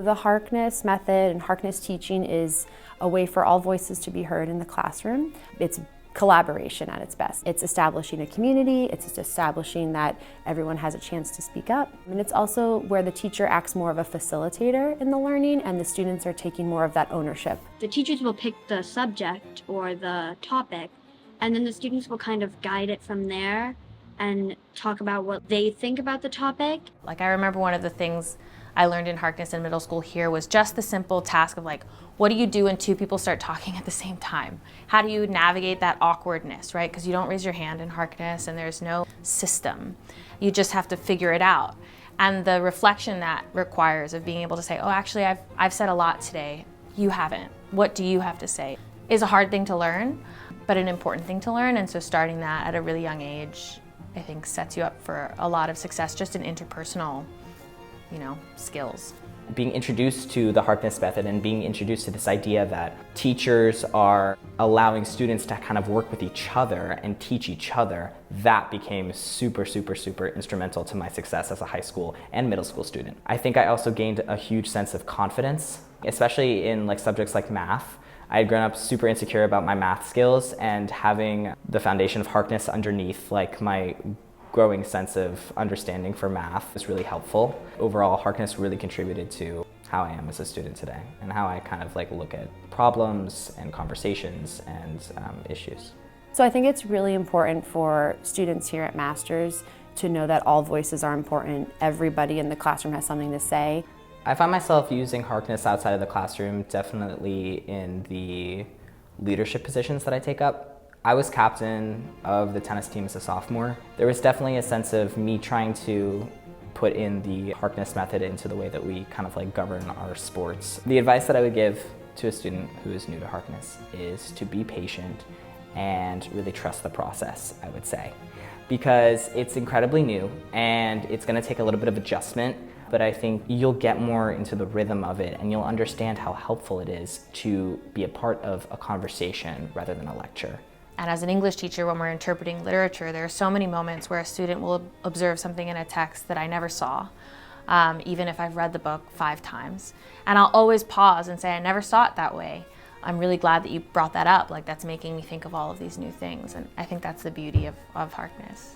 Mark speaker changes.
Speaker 1: The Harkness method and Harkness teaching is a way for all voices to be heard in the classroom. It's collaboration at its best. It's establishing a community, it's establishing that everyone has a chance to speak up. And it's also where the teacher acts more of a facilitator in the learning and the students are taking more of that ownership.
Speaker 2: The teachers will pick the subject or the topic, and then the students will kind of guide it from there and talk about what they think about the topic.
Speaker 3: Like, I remember one of the things I learned in Harkness in middle school here was just the simple task of like, what do you do when two people start talking at the same time? How do you navigate that awkwardness, right? Because you don't raise your hand in Harkness and there's no system. You just have to figure it out. And the reflection that requires of being able to say, oh, actually, I've said a lot today. You haven't. What do you have to say? Is a hard thing to learn, but an important thing to learn. And so starting that at a really young age, I think sets you up for a lot of success just in interpersonal, skills.
Speaker 4: Being introduced to the Harkness method and being introduced to this idea that teachers are allowing students to kind of work with each other and teach each other, that became super, super, super instrumental to my success as a high school and middle school student. I think I also gained a huge sense of confidence, especially in subjects like math. I had grown up super insecure about my math skills, and having the foundation of Harkness underneath my growing sense of understanding for math is really helpful. Overall, Harkness really contributed to how I am as a student today and how I kind of look at problems and conversations and issues.
Speaker 1: So I think it's really important for students here at Masters to know that all voices are important. Everybody in the classroom has something to say.
Speaker 4: I find myself using Harkness outside of the classroom, definitely in the leadership positions that I take up. I was captain of the tennis team as a sophomore. There was definitely a sense of me trying to put in the Harkness method into the way that we kind of govern our sports. The advice that I would give to a student who is new to Harkness is to be patient and really trust the process, I would say. Because it's incredibly new and it's gonna take a little bit of adjustment, but I think you'll get more into the rhythm of it and you'll understand how helpful it is to be a part of a conversation rather than a lecture.
Speaker 3: And as an English teacher, when we're interpreting literature, there are so many moments where a student will observe something in a text that I never saw, even if I've read the book 5 times. And I'll always pause and say, I never saw it that way. I'm really glad that you brought that up. That's making me think of all of these new things. And I think that's the beauty of Harkness.